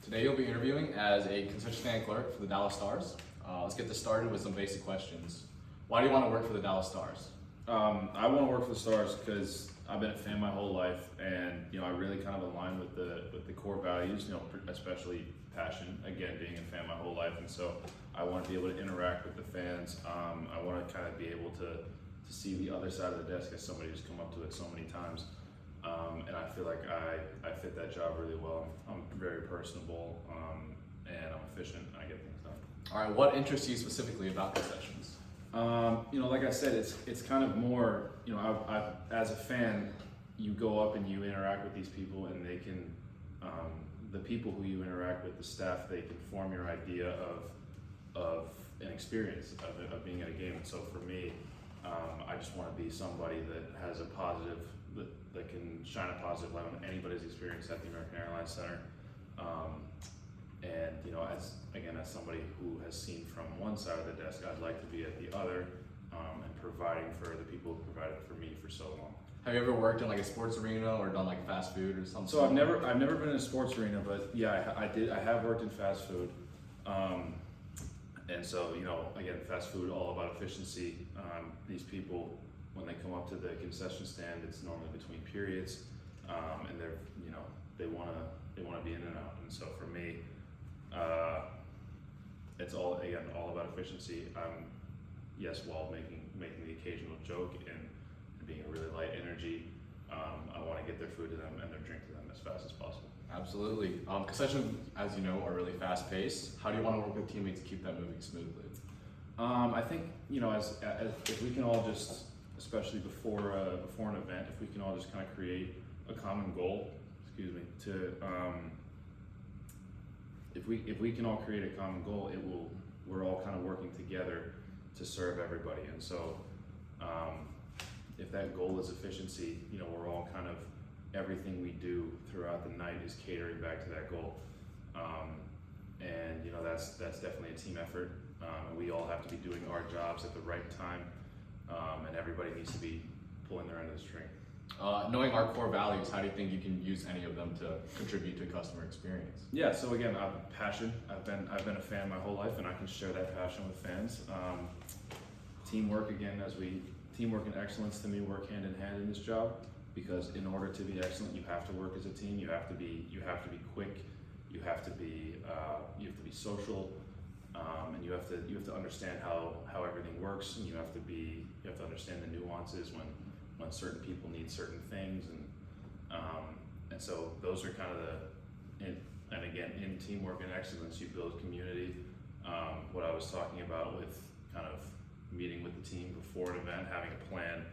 Today you'll be interviewing as a concession stand clerk for the Dallas Stars. Let's get this started with some basic questions. Why do you want to work for the Dallas Stars? I want to work for the Stars because I've been a fan my whole life, and I really kind of align with the core values. Especially passion. Again, being a fan my whole life, and so I want to be able to interact with the fans. I want to kind of be able to see the other side of the desk as somebody who's come up to it so many times. And I feel like I fit that job really well. I'm very personable, and I'm efficient. And I get things done. All right, what interests you specifically about concessions? Like I said, it's kind of more, I as a fan, you go up and you interact with these people, and they can, the people who you interact with, the staff, they can form your idea of an experience of being at a game. And so for me, I just want to be somebody that has a positive, that can shine a positive light on anybody's experience at the American Airlines Center. And as somebody who has seen from one side of the desk, I'd like to be at the other, and providing for the people who provided for me for so long. Have you ever worked in like a sports arena or done like fast food or something? So I've never been in a sports arena, but yeah, I have worked in fast food. And so, again, fast food, all about efficiency. These people, when they come up to the concession stand, it's normally between periods, and they want to be in and out. And so for me, it's all about efficiency. While making the occasional joke and being a really light energy, I want to get their food to them and their drink to them as fast as possible. Absolutely. Concessions, as you know, are really fast paced. How do you want to work with teammates to keep that moving smoothly? I think as if we can all just, especially before an event, if we can all just kind of create a common goal, if we can all create a common goal, we're all kind of working together to serve everybody. And so if that goal is efficiency, we're all kind of, everything we do throughout the night is catering back to that goal. And that's definitely a team effort. And we all have to be doing our jobs at the right time, and everybody needs to be pulling their end of the string. Knowing our core values, how do you think you can use any of them to contribute to customer experience? Yeah, so again, passion. I've been a fan my whole life, and I can share that passion with fans. Teamwork, again, teamwork and excellence to me work hand in hand in this job, because in order to be excellent, you have to work as a team. You have to be quick. You have to be social, and you have to understand how everything works, and you have to understand the nuances when certain people need certain things, and so those are kind of in teamwork and excellence, you build community. What I was talking about with kind of meeting with the team before an event, having a plan,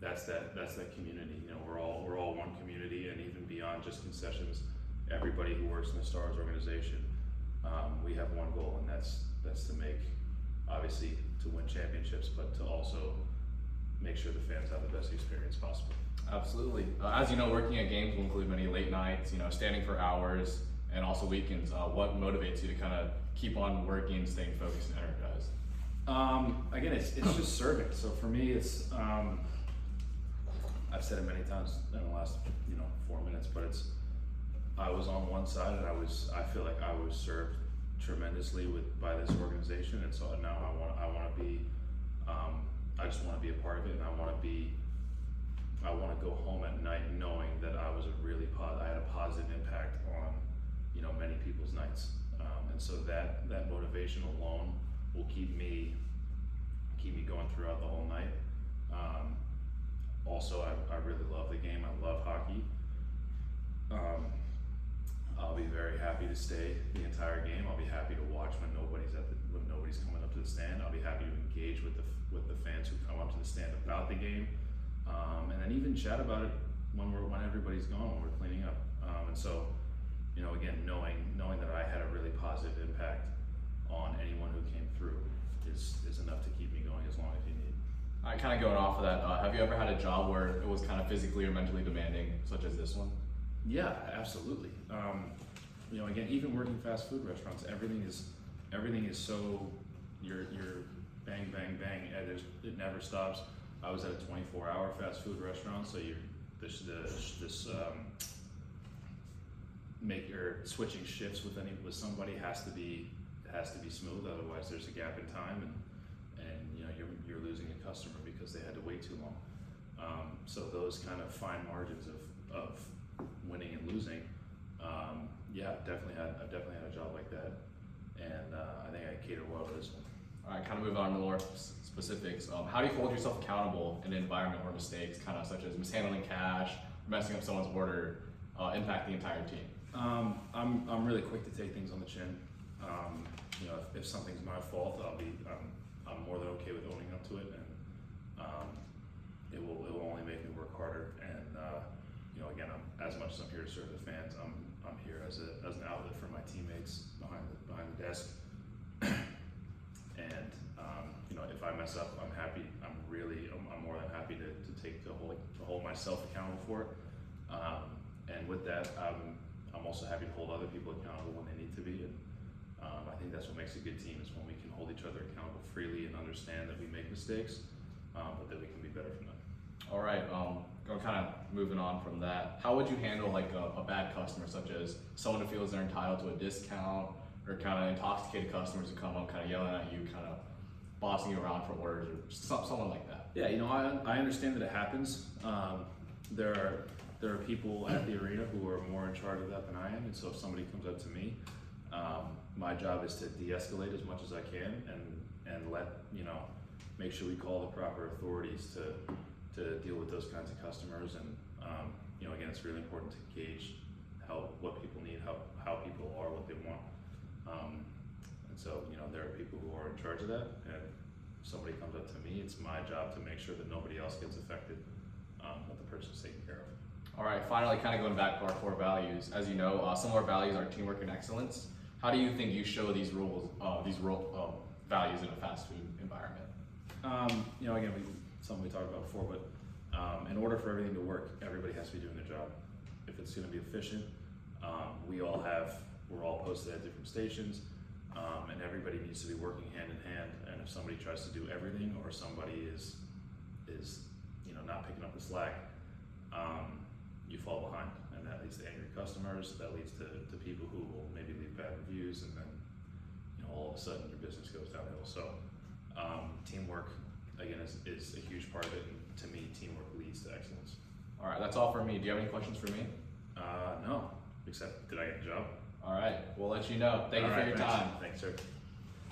that's that community. We're all one community, and even beyond just concessions, everybody who works in the Stars organization, we have one goal, and that's to obviously to win championships, but to also make sure the fans have the best experience possible. Absolutely. As you know, working at games will include many late nights, standing for hours, and also weekends. What motivates you to kind of keep on working and staying focused and energized? Again, it's just serving. So for me, it's I've said it many times in the last 4 minutes, but I was on one side, and I feel like I was served tremendously by this organization, and so now I want to be. I just want to be a part of it, and I want to go home at night knowing that I had a positive impact on many people's nights, and so that motivation alone will keep me going throughout the whole night. Also, I really love the game. I love hockey. I'll be very happy to stay the entire game. I'll be happy to watch when nobody's coming up to the stand. I'll be happy to engage with the fans who come up to the stand about the game, and then even chat about it when everybody's gone, when we're cleaning up. And so, again, knowing that I had a really positive impact on anyone who came through is enough to keep me going as long as you need. All right, kind of going off of that, have you ever had a job where it was kind of physically or mentally demanding, such as this one? Yeah, absolutely. Again, even working fast food restaurants, everything is so you're bang, bang, bang, and it never stops. I was at a 24-hour fast food restaurant, so switching shifts with somebody has to be smooth. Otherwise, there's a gap in time, and you know you're losing a customer because they had to wait too long. So those kind of fine margins of winning and losing, yeah, I've definitely had a job like that, and I think I cater well to this one. All right, kind of move on to more specifics. How do you hold yourself accountable in an environment where mistakes, kind of such as mishandling cash, messing up someone's order, impact the entire team? I'm really quick to take things on the chin. You know, if something's my fault, I'm more than okay with owning up to it, and it will only make me work harder. And you know, again, as much as I'm here to serve the fans, I'm here as an outlet for my teammates behind the desk. And you know, if I mess up, I'm happy. I'm more than happy to hold myself accountable for it. And with that, I'm also happy to hold other people accountable when they need to be. And I think that's what makes a good team, is when we can hold each other accountable freely and understand that we make mistakes, but that we can be better from them. All right, kind of moving on from that, how would you handle like a bad customer, such as someone who feels they're entitled to a discount, or kind of intoxicated customers who come up kind of yelling at you, kind of bossing you around for orders, or someone like that? Yeah, you know, I understand that it happens. There are people at the arena who are more in charge of that than I am, and so if somebody comes up to me, my job is to de-escalate as much as I can, and make sure we call the proper authorities to deal with those kinds of customers. And you know, again, it's really important to gauge what people need, how people are, what they want. And so, you know, there are people who are in charge of that, and if somebody comes up to me, it's my job to make sure that nobody else gets affected, that the person's taken care of. All right, finally, kind of going back to our core values. As you know, some of our values are teamwork and excellence. How do you think you show these values in a fast food environment? You know, again, something we talked about before, but in order for everything to work, everybody has to be doing their job. If it's going to be efficient, we're all posted at different stations, and everybody needs to be working hand in hand. And if somebody tries to do everything, or somebody is you know, not picking up the slack, you fall behind, and that leads to angry customers. That leads to people who will maybe leave bad reviews, and then, you know, all of a sudden your business goes downhill. So teamwork, again, is a huge part of it, and to me, teamwork leads to excellence. All right, that's all for me. Do you have any questions for me? No, except, did I get the job? All right, we'll let you know. Thank you for your time. Thanks, sir.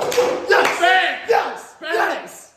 Yes! Yes! Yes!